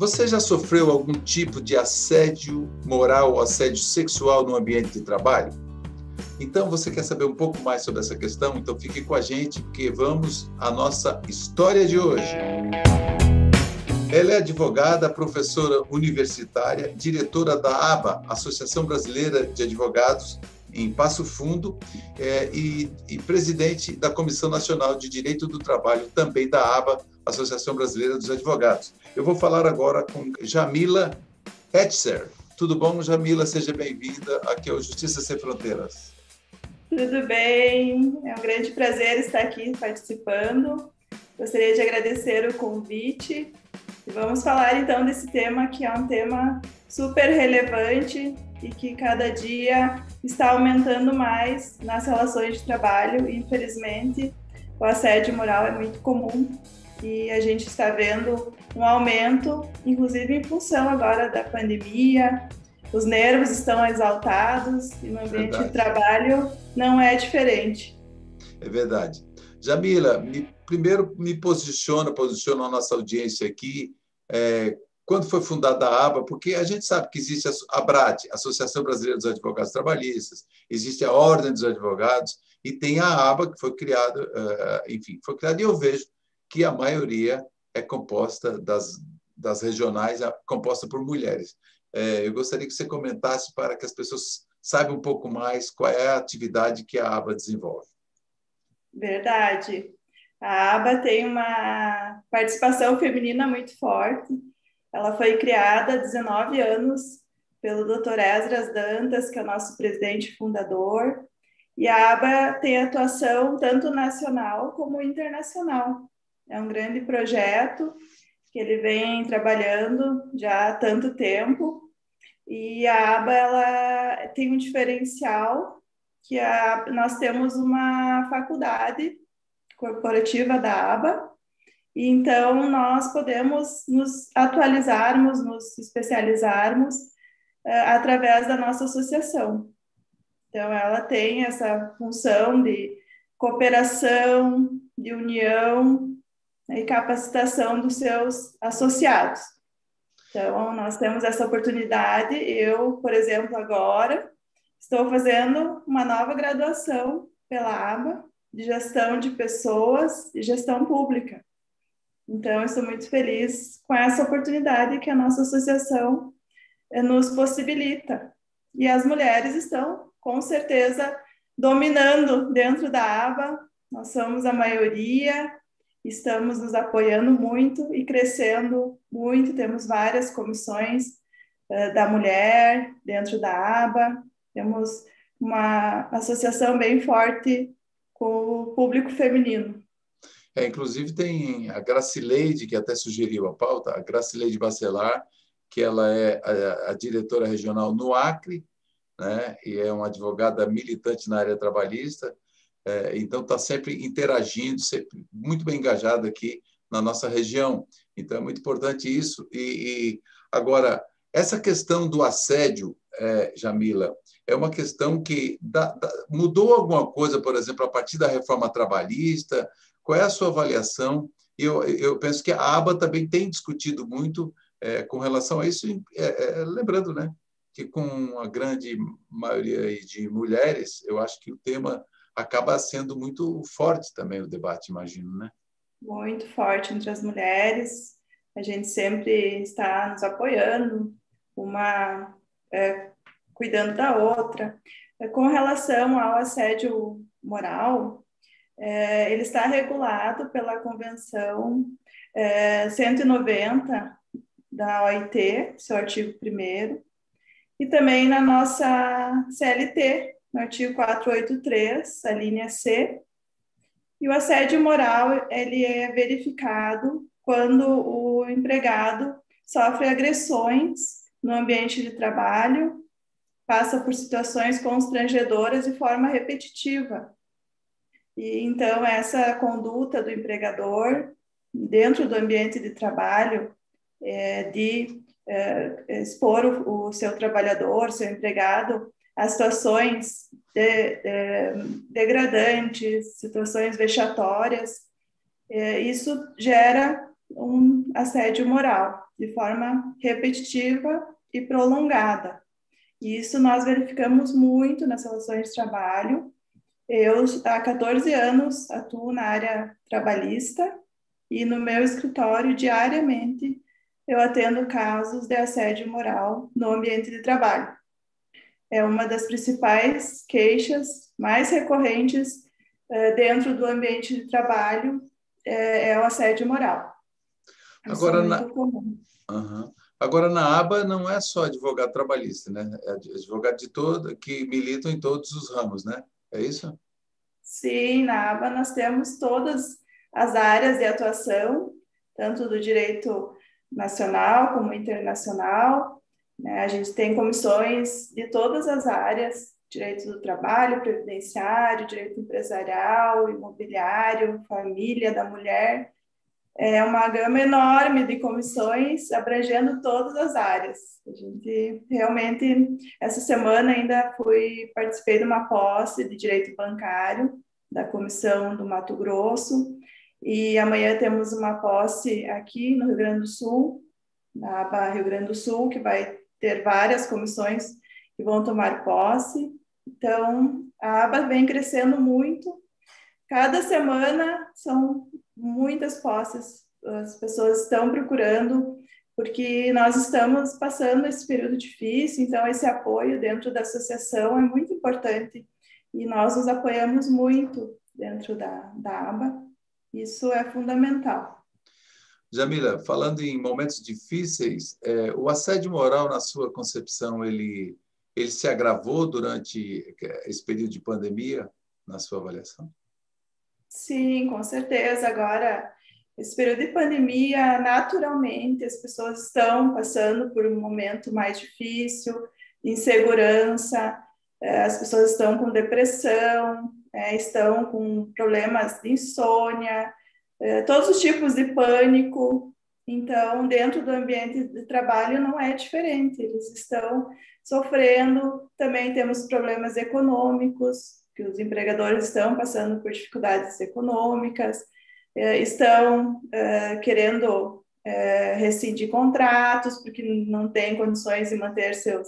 Você já sofreu algum tipo de assédio moral ou assédio sexual no ambiente de trabalho? Então, você quer saber um pouco mais sobre essa questão? Então, fique com a gente, porque vamos à nossa história de hoje. Ela é advogada, professora universitária, diretora da ABA, Associação Brasileira de Advogados, em Passo Fundo, e presidente da Comissão Nacional de Direito do Trabalho, também da ABA, Associação Brasileira dos Advogados. Eu vou falar agora com Jamila Etcher. Tudo bom, Jamila? Seja bem-vinda aqui ao Justiça Sem Fronteiras. Tudo bem, é um grande prazer estar aqui participando. Gostaria de agradecer o convite e vamos falar então desse tema que é um tema super relevante e que cada dia está aumentando mais nas relações de trabalho. Infelizmente, o assédio moral é muito comum e a gente está vendo um aumento, inclusive em função agora da pandemia. Os nervos estão exaltados e no ambiente de trabalho não é diferente. É verdade. Jamila, primeiro me posiciona a nossa audiência aqui, quando foi fundada a ABA, porque a gente sabe que existe a ABRAD, Associação Brasileira dos Advogados Trabalhistas, existe a Ordem dos Advogados, e tem a ABA, que foi criada, foi criada, e eu vejo que a maioria é composta das regionais, composta por mulheres. Eu gostaria que você comentasse para que as pessoas saibam um pouco mais qual é a atividade que a ABA desenvolve. Verdade. A ABA tem uma participação feminina muito forte. Ela foi criada há 19 anos pelo Dr. Esdras Dantas, que é o nosso presidente fundador. E a ABA tem atuação tanto nacional como internacional. É um grande projeto que ele vem trabalhando já há tanto tempo. E a ABA ela tem um diferencial que nós temos uma faculdade corporativa da ABA, e então nós podemos nos atualizarmos, nos especializarmos através da nossa associação. Então, ela tem essa função de cooperação, de união e capacitação dos seus associados. Então, nós temos essa oportunidade. Eu, por exemplo, agora estou fazendo uma nova graduação pela ABA de gestão de pessoas e gestão pública. Então, eu estou muito feliz com essa oportunidade que a nossa associação nos possibilita. E as mulheres estão, com certeza, dominando dentro da ABA. Nós somos a maioria, estamos nos apoiando muito e crescendo muito. Temos várias comissões da mulher dentro da ABA. Temos uma associação bem forte com o público feminino. Inclusive tem a Gracileide, que até sugeriu a pauta, a Gracileide Bacelar, que ela é a diretora regional no Acre, né? E é uma advogada militante na área trabalhista, então está sempre interagindo, sempre muito bem engajada aqui na nossa região. Então é muito importante isso. E agora, essa questão do assédio, Jamila, é uma questão que mudou alguma coisa, por exemplo, a partir da reforma trabalhista? Qual é a sua avaliação? Eu penso que a ABA também tem discutido muito com relação a isso, lembrando, né, que com a grande maioria de mulheres, eu acho que o tema acaba sendo muito forte também, o debate, imagino, né? Muito forte entre as mulheres. A gente sempre está nos apoiando, uma cuidando da outra. Com relação ao assédio moral, ele está regulado pela Convenção 190 da OIT, seu artigo 1º, e também na nossa CLT, no artigo 483, a linha C. E o assédio moral, ele é verificado quando o empregado sofre agressões no ambiente de trabalho, passa por situações constrangedoras de forma repetitiva. E então essa conduta do empregador dentro do ambiente de trabalho, de expor o seu trabalhador, seu empregado, a situações degradantes, situações vexatórias, isso gera um assédio moral, de forma repetitiva e prolongada. E isso nós verificamos muito nas relações de trabalho. Eu, há 14 anos, atuo na área trabalhista e no meu escritório, diariamente, eu atendo casos de assédio moral no ambiente de trabalho. É uma das principais queixas mais recorrentes dentro do ambiente de trabalho, é o assédio moral. Isso é Agora, muito comum. Agora, na aba não é só advogado trabalhista, né? É advogado de todo, que militam em todos os ramos, né? É isso? Sim, na aba nós temos todas as áreas de atuação, tanto do direito nacional como internacional, né? A gente tem comissões de todas as áreas, direito do trabalho, previdenciário, direito empresarial, imobiliário, família da mulher. É uma gama enorme de comissões abrangendo todas as áreas. A gente realmente, essa semana ainda participei de uma posse de direito bancário da Comissão do Mato Grosso, e amanhã temos uma posse aqui no Rio Grande do Sul, na aba Rio Grande do Sul, que vai ter várias comissões que vão tomar posse. Então, a aba vem crescendo muito. Cada semana são muitas posses, as pessoas estão procurando, porque nós estamos passando esse período difícil, então esse apoio dentro da associação é muito importante, e nós nos apoiamos muito dentro da aba, isso é fundamental. Jamila, falando em momentos difíceis, o assédio moral, na sua concepção, ele se agravou durante esse período de pandemia, na sua avaliação? Sim, com certeza. Agora, esse período de pandemia, naturalmente, as pessoas estão passando por um momento mais difícil, de insegurança, as pessoas estão com depressão, estão com problemas de insônia, todos os tipos de pânico. Então, dentro do ambiente de trabalho não é diferente, eles estão sofrendo. Também temos problemas econômicos, que os empregadores estão passando por dificuldades econômicas, estão querendo rescindir contratos, porque não têm condições de manter seus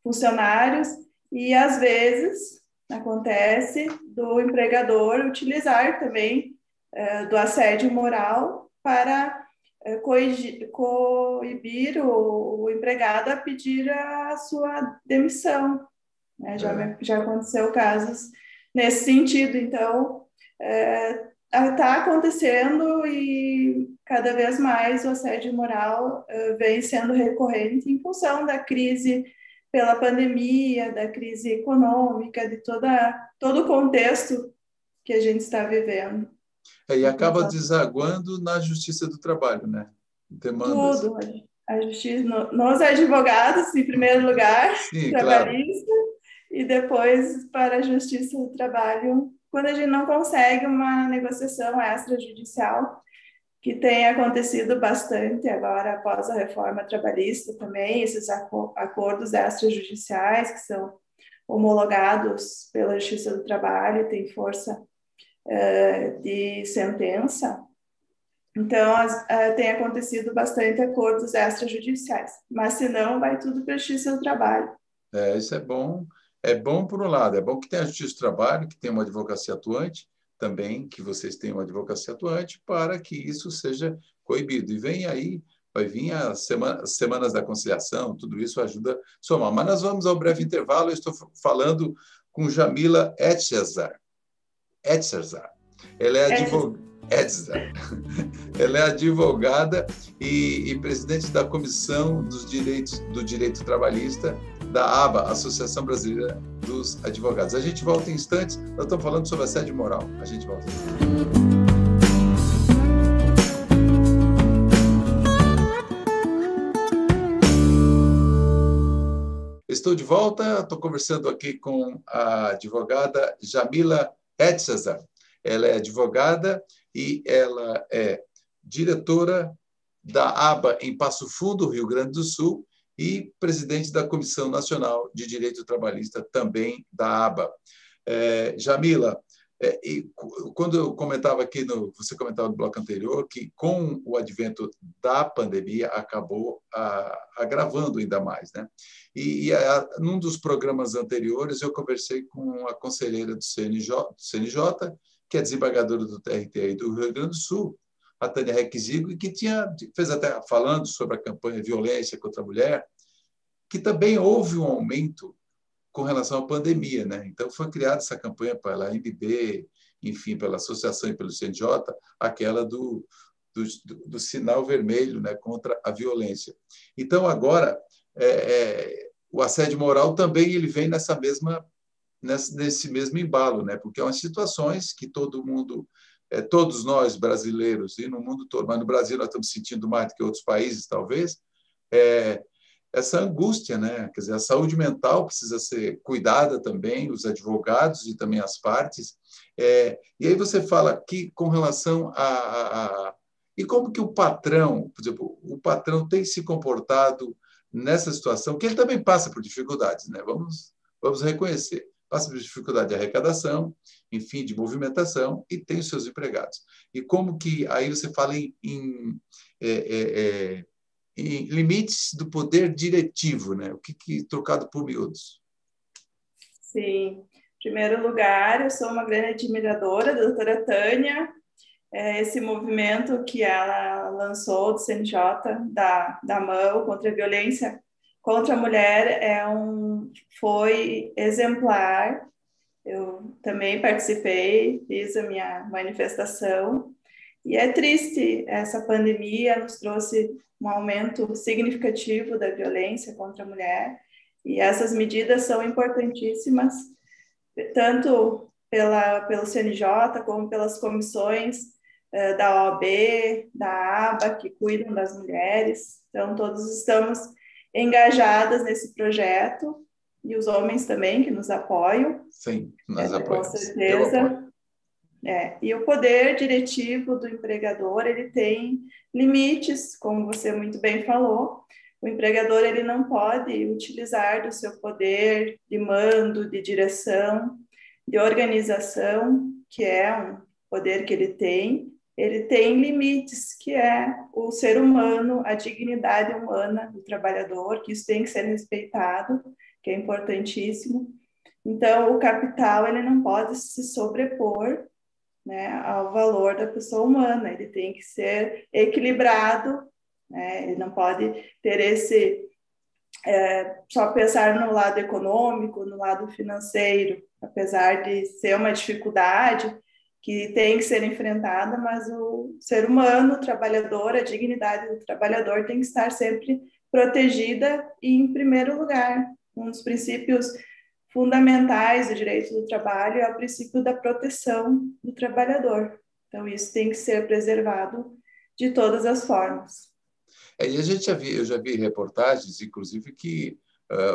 funcionários, e às vezes acontece do empregador utilizar também do assédio moral para coibir o empregado a pedir a sua demissão. Já aconteceu casos nesse sentido. Então, está acontecendo, e cada vez mais o assédio moral vem sendo recorrente em função da crise pela pandemia, da crise econômica, de todo o contexto que a gente está vivendo. E acaba desaguando na Justiça do Trabalho, né? Demandas. Tudo. A justiça, nos advogados, em primeiro lugar, Sim, trabalhista, claro. E depois para a Justiça do Trabalho, quando a gente não consegue uma negociação extrajudicial, que tem acontecido bastante agora após a reforma trabalhista também, esses acordos extrajudiciais que são homologados pela Justiça do Trabalho, tem força de sentença. Então, tem acontecido bastante acordos extrajudiciais, mas se não, vai tudo para a Justiça do Trabalho. Isso é bom. É bom por um lado, é bom que tenha a Justiça do Trabalho, que tenha uma advocacia atuante, também que vocês tenham uma advocacia atuante, para que isso seja coibido. E vem aí, vai vir as semanas da conciliação, tudo isso ajuda a somar. Mas nós vamos ao breve intervalo, eu estou falando com Jamila Etcherzar. Ela é advogada. Ela é advogada e presidente da Comissão do Direito Trabalhista da ABA, Associação Brasileira dos Advogados. A gente volta em instantes, nós estamos falando sobre assédio moral. A gente volta. Estou de volta, estou conversando aqui com a advogada Jamila Etcherzar. Ela é advogada e ela é diretora da ABA em Passo Fundo, Rio Grande do Sul, e presidente da Comissão Nacional de Direito Trabalhista, também da ABA. Jamila, Quando eu comentava aqui, você comentava no bloco anterior, que com o advento da pandemia acabou agravando ainda mais, né? Num dos programas anteriores, eu conversei com a conselheira do CNJ, que é desembargadora do TRT aí do Rio Grande do Sul, a Tânia Requisigo, e que fez até falando sobre a campanha Violência contra a Mulher, que também houve um aumento com relação à pandemia, né? Então foi criada essa campanha pela ANB, enfim, pela associação e pelo CNJ, aquela do sinal vermelho, né, contra a violência. Então agora o assédio moral também ele vem nesse mesmo embalo, né? Porque são as situações que todo mundo, todos nós brasileiros e no mundo todo, mas no Brasil nós estamos sentindo mais do que outros países, talvez, essa angústia, né? Quer dizer, a saúde mental precisa ser cuidada também, os advogados e também as partes. E aí você fala que com relação e como que o patrão, por exemplo, o patrão tem se comportado nessa situação, que ele também passa por dificuldades, né? Vamos reconhecer. Passa por dificuldade de arrecadação, enfim, de movimentação, e tem os seus empregados. E como que aí você fala em limites do poder diretivo, né? O que trocado por miúdos? Sim. Em primeiro lugar, eu sou uma grande admiradora da doutora Tânia, esse movimento que ela lançou do CNJ, da mão contra a violência contra a mulher, foi exemplar. Eu também participei, fiz a minha manifestação, e é triste, essa pandemia nos trouxe um aumento significativo da violência contra a mulher, e essas medidas são importantíssimas, tanto pelo CNJ, como pelas comissões da OAB, da ABA, que cuidam das mulheres. Então, todos estamos engajadas nesse projeto, e os homens também, que nos apoiam. Sim, nós com apoiamos. Eu certeza. apoio. E o poder diretivo do empregador, ele tem limites, como você muito bem falou. O empregador, ele não pode utilizar do seu poder de mando, de direção, de organização, que é um poder que ele tem limites, que é o ser humano, a dignidade humana do trabalhador, que isso tem que ser respeitado, que é importantíssimo. Então, o capital, ele não pode se sobrepor, né, ao valor da pessoa humana, ele tem que ser equilibrado, né, ele não pode ter só pensar no lado econômico, no lado financeiro, apesar de ser uma dificuldade que tem que ser enfrentada, mas o ser humano, o trabalhador, a dignidade do trabalhador tem que estar sempre protegida e em primeiro lugar. Um dos princípios fundamentais do direito do trabalho é o princípio da proteção do trabalhador. Então, isso tem que ser preservado de todas as formas. E eu já vi reportagens, inclusive, que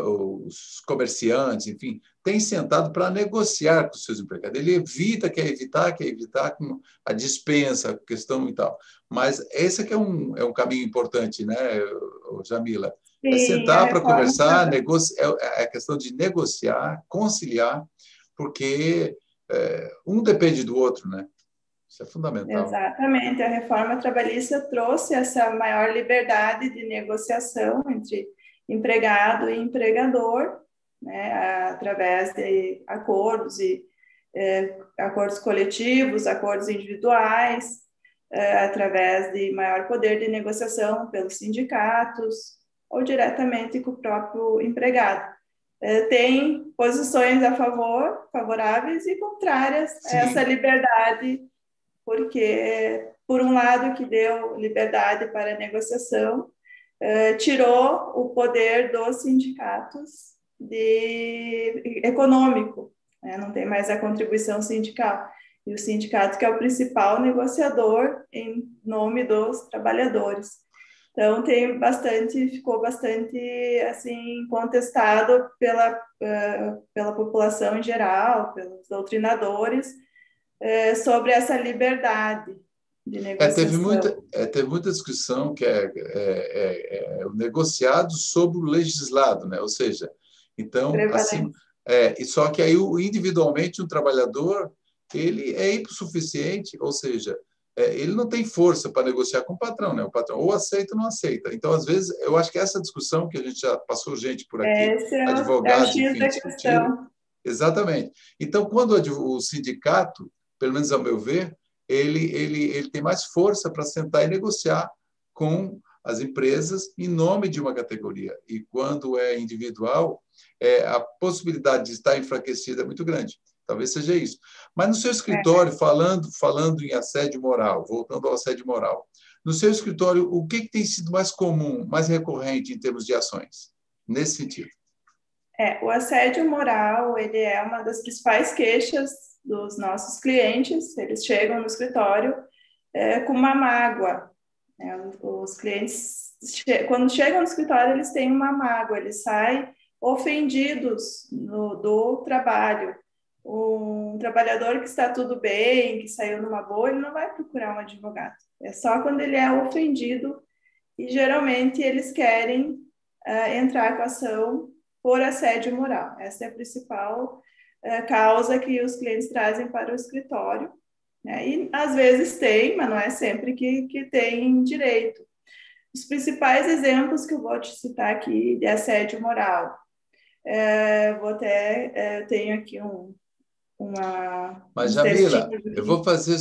os comerciantes, enfim, têm sentado para negociar com os seus empregados. Ele quer evitar com a dispensa, a questão e tal. Mas esse aqui é um caminho importante, né, Jamila? Sim, sentar para conversar, é a questão de negociar, conciliar, porque um depende do outro, né? Isso é fundamental. Exatamente. A reforma trabalhista trouxe essa maior liberdade de negociação entre empregado e empregador, né, através de acordos acordos coletivos, acordos individuais, através de maior poder de negociação pelos sindicatos ou diretamente com o próprio empregado. Tem posições favoráveis e contrárias a essa liberdade, porque, por um lado, que deu liberdade para a negociação, tirou o poder dos sindicatos econômico, né? Não tem mais a contribuição sindical. E o sindicato, que é o principal negociador em nome dos trabalhadores. Então, ficou bastante assim, contestado pela população em geral, pelos doutrinadores, sobre essa liberdade de negociação. Teve muita discussão que o negociado sobre o legislado, né? Ou seja, então, assim, só que aí individualmente um trabalhador ele é hipossuficiente, ou seja, ele não tem força para negociar com o patrão, né? O patrão ou aceita ou não aceita. Então, às vezes, eu acho que essa discussão que a gente já passou gente por aqui, Esse é o advogados, X enfim, da discutiram, questão. exatamente. Então, quando o sindicato, pelo menos ao meu ver, ele tem mais força para sentar e negociar com as empresas em nome de uma categoria. E quando é individual, a possibilidade de estar enfraquecida é muito grande. Talvez seja isso. Mas no seu escritório, falando em assédio moral, voltando ao assédio moral, no seu escritório, o que tem sido mais comum, mais recorrente em termos de ações, nesse sentido? O assédio moral, ele é uma das principais queixas dos nossos clientes. Eles chegam no escritório com uma mágoa. Os clientes, quando chegam no escritório, eles têm uma mágoa, eles saem ofendidos do trabalho. Um trabalhador que está tudo bem, que saiu numa boa, ele não vai procurar um advogado. É só quando ele é ofendido e, geralmente, eles querem entrar com ação por assédio moral. Essa é a principal causa que os clientes trazem para o escritório. E às vezes tem, mas não é sempre que tem direito. Os principais exemplos que eu vou te citar aqui de assédio moral. Eu tenho aqui Mas, uns Jamila, textinhos eu aqui. vou fazer o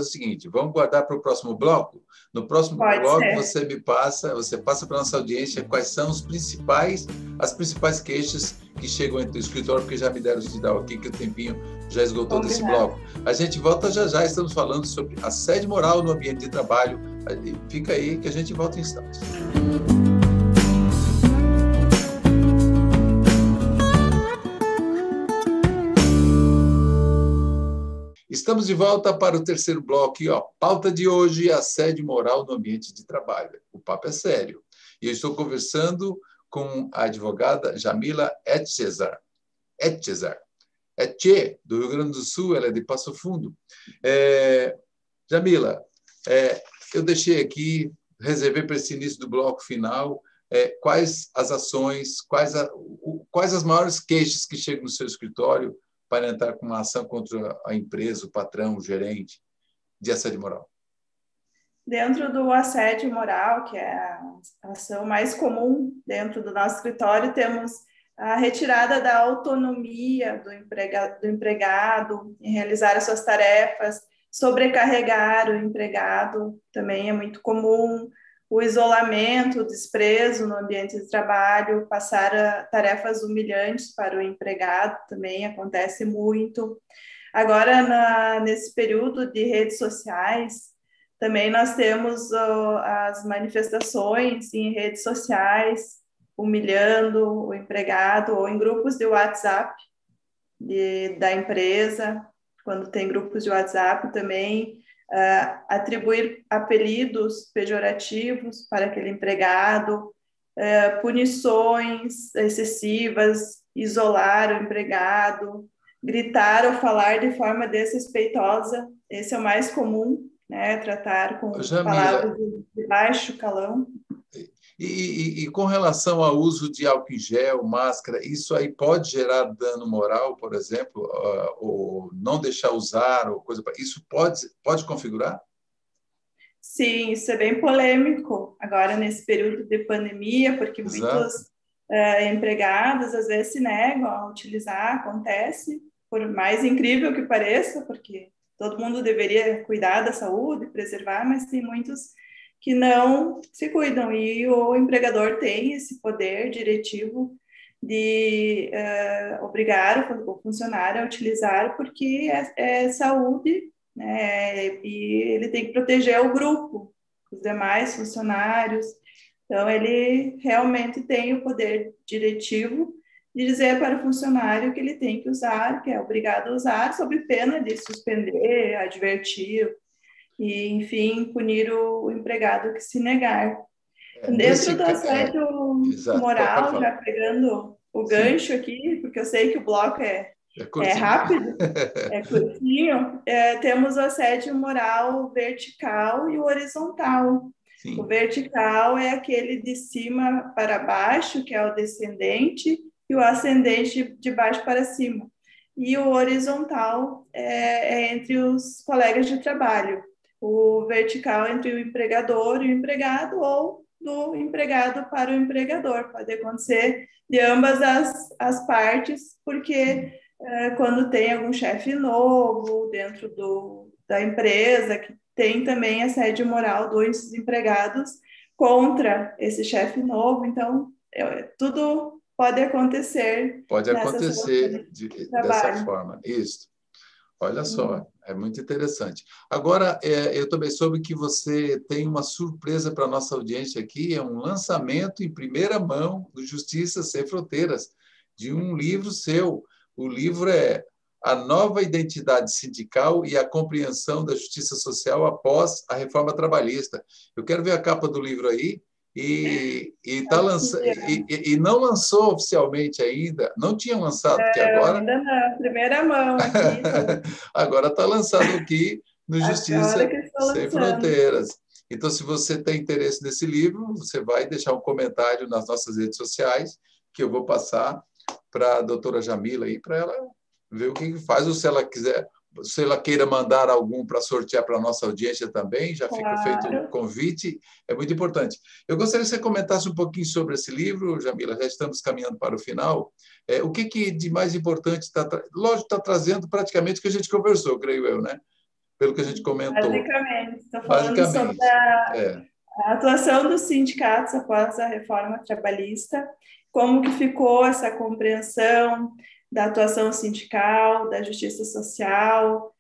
seguinte, vamos guardar para o próximo bloco? No próximo Pode bloco, ser. você passa para a nossa audiência quais são as principais queixas que chegam entre o escritório, porque já me deram sinal aqui que o tempinho já esgotou desse Combinado. bloco. A gente volta já já, estamos falando sobre assédio moral no ambiente de trabalho. Fica aí que a gente volta em instantes. Estamos de volta para o terceiro bloco. E, pauta de hoje, assédio moral no ambiente de trabalho. O papo é sério. E eu estou conversando com a advogada Jamila Etchezer, do Rio Grande do Sul, ela é de Passo Fundo. Jamila, eu deixei aqui, reservei para esse início do bloco final, quais as ações, quais as maiores queixas que chegam no seu escritório para entrar com uma ação contra a empresa, o patrão, o gerente, de assédio moral? Dentro do assédio moral, que é a ação mais comum dentro do nosso escritório, temos a retirada da autonomia do empregado em realizar as suas tarefas, sobrecarregar o empregado, também é muito comum, o isolamento, o desprezo no ambiente de trabalho, passar tarefas humilhantes para o empregado, também acontece muito. Agora, nesse período de redes sociais, também nós temos as manifestações em redes sociais, humilhando o empregado, ou em grupos de WhatsApp da empresa, quando tem grupos de WhatsApp também, atribuir apelidos pejorativos para aquele empregado, punições excessivas, isolar o empregado, gritar ou falar de forma desrespeitosa, esse é o mais comum, né? Tratar com Jamila, palavras de baixo calão. e com relação ao uso de álcool em gel, máscara, isso aí pode gerar dano moral, por exemplo, ou não deixar usar, ou coisa. Isso pode configurar? Sim, isso é bem polêmico agora nesse período de pandemia, porque muitos Exato. empregados às vezes se negam a utilizar, acontece, por mais incrível que pareça, porque todo mundo deveria cuidar da saúde, preservar, mas tem muitos que não se cuidam, e o empregador tem esse poder diretivo de obrigar o funcionário a utilizar, porque é saúde, né? E ele tem que proteger o grupo, os demais funcionários. Então, ele realmente tem o poder diretivo de dizer para o funcionário que ele tem que usar, que é obrigado a usar, sob pena de suspender, advertir e, enfim, punir o empregado que se negar. Dentro do assédio Exato. Pode moral, já falar. pegando o Sim, gancho aqui, porque eu sei que o bloco é é curtinho. rápido, é curtinho, temos o assédio moral vertical e o horizontal. O Sim. vertical é aquele de cima para baixo, que é o descendente, e o ascendente de baixo para cima. e o horizontal é entre os colegas de trabalho. O vertical entre o empregador e o empregado, ou do empregado para o empregador. Pode acontecer de ambas as partes, porque quando tem algum chefe novo dentro da empresa, que tem também assédio moral dos empregados contra esse chefe novo, então tudo pode acontecer Pode nessas acontecer relações de dessa trabalho. forma. Isso. Olha Uhum. só, é muito interessante. Agora, eu também soube que você tem uma surpresa para a nossa audiência aqui, é um lançamento em primeira mão do Justiça Sem Fronteiras, de um livro seu. O livro é A Nova Identidade Sindical e a Compreensão da Justiça Social após a Reforma Trabalhista. Eu quero ver a capa do livro aí. E não lançou oficialmente ainda, não tinha lançado, porque agora Ainda não, primeira mão aqui, agora está lançado aqui no agora Justiça que estou Sem lançando. Fronteiras. Então, se você tem interesse nesse livro, você vai deixar um comentário nas nossas redes sociais, que eu vou passar para a doutora Jamila aí, para ela ver o que faz, ou se ela quiser, se ela queira mandar algum para sortear para a nossa audiência também, já fica feito o Claro. convite, é muito importante. Eu gostaria que você comentasse um pouquinho sobre esse livro, Jamila, já estamos caminhando para o final. O que de mais importante está, lógico, está trazendo praticamente o que a gente conversou, creio eu, né? Pelo que a gente comentou. Basicamente, estou falando sobre Basicamente, é. a atuação dos sindicatos após a reforma trabalhista, como que ficou essa compreensão da atuação sindical, da justiça social,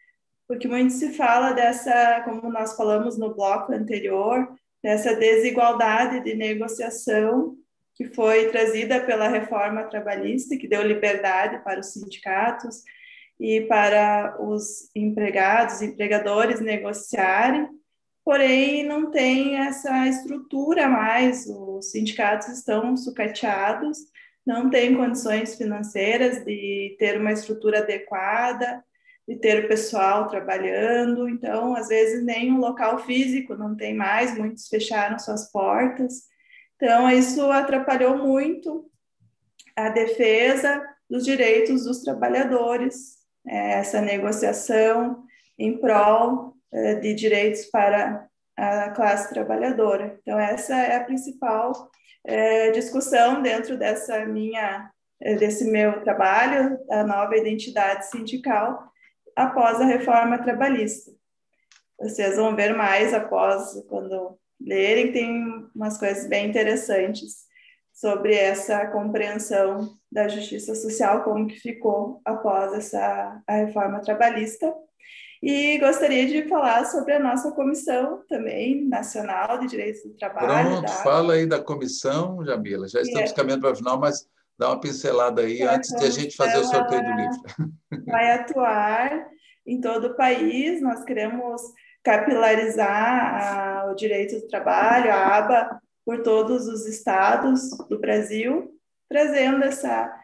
porque muito se fala dessa, como nós falamos no bloco anterior, dessa desigualdade de negociação que foi trazida pela reforma trabalhista, que deu liberdade para os sindicatos e para os empregados, empregadores negociarem, porém não tem essa estrutura mais, os sindicatos estão sucateados, não têm condições financeiras de ter uma estrutura adequada, de ter o pessoal trabalhando, então, às vezes, nem um local físico não tem mais, muitos fecharam suas portas, então, isso atrapalhou muito a defesa dos direitos dos trabalhadores, essa negociação em prol de direitos para a classe trabalhadora. Então, essa é a principal discussão dentro desse meu trabalho, a nova identidade sindical, após a reforma trabalhista. Vocês vão ver mais após, quando lerem, tem umas coisas bem interessantes sobre essa compreensão da justiça social, como que ficou após a reforma trabalhista. E gostaria de falar sobre a nossa comissão também, nacional de direitos do trabalho, Pronto, da fala aí da comissão, Jamila. Já estamos ABA, caminhando para o final, mas dá uma pincelada aí que a antes de a gente fazer o comissão sorteio do ela livro. vai atuar em todo o país. Nós queremos capilarizar o direito do trabalho, a aba, por todos os estados do Brasil, trazendo essa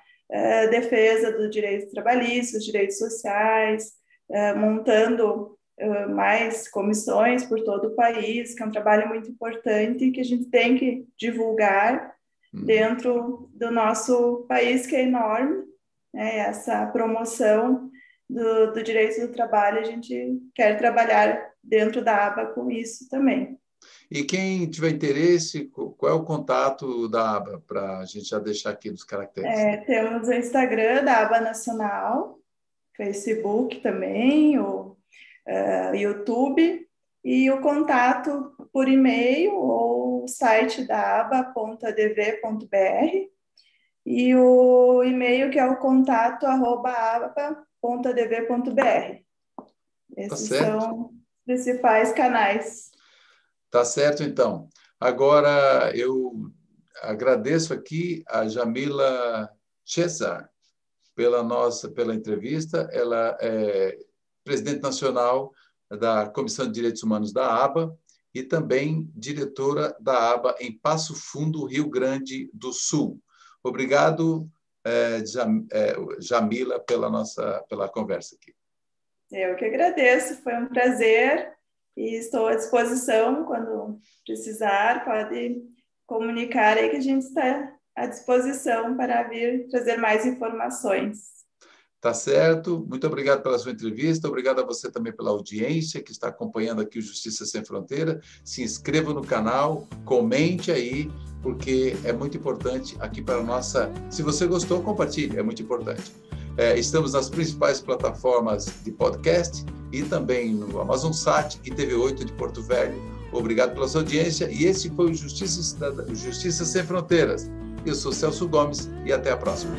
defesa do direito trabalhista, os direitos sociais, montando mais comissões por todo o país, que é um trabalho muito importante que a gente tem que divulgar dentro do nosso país, que é enorme, né? Essa promoção do direito do trabalho, a gente quer trabalhar dentro da aba com isso também. E quem tiver interesse, qual é o contato da aba, para a gente já deixar aqui nos caracteres? Temos o Instagram da aba nacional, Facebook também, o YouTube, e o contato por e-mail ou o site da aba.adv.br, e o e-mail que é o contato@aba.adv.br. Tá Esses certo? são os principais canais. Tá certo, então. Agora, eu agradeço aqui a Jamila Cesar pela entrevista. Ela é presidente nacional da Comissão de Direitos Humanos da ABA e também diretora da ABA em Passo Fundo, Rio Grande do Sul. Obrigado, Jamila, pela conversa aqui. Eu que agradeço, foi um prazer e estou à disposição quando precisar, pode comunicar aí que a gente está à disposição para vir trazer mais informações. Tá certo? Muito obrigado pela sua entrevista, obrigado a você também pela audiência que está acompanhando aqui o Justiça Sem Fronteira. Se inscreva no canal, comente aí, porque é muito importante aqui para a nossa... Se você gostou, compartilhe, é muito importante. Estamos nas principais plataformas de podcast e também no Amazon Sat e TV8 de Porto Velho. Obrigado pela sua audiência e esse foi o Justiça Sem Fronteiras. Eu sou Celso Gomes e até a próxima.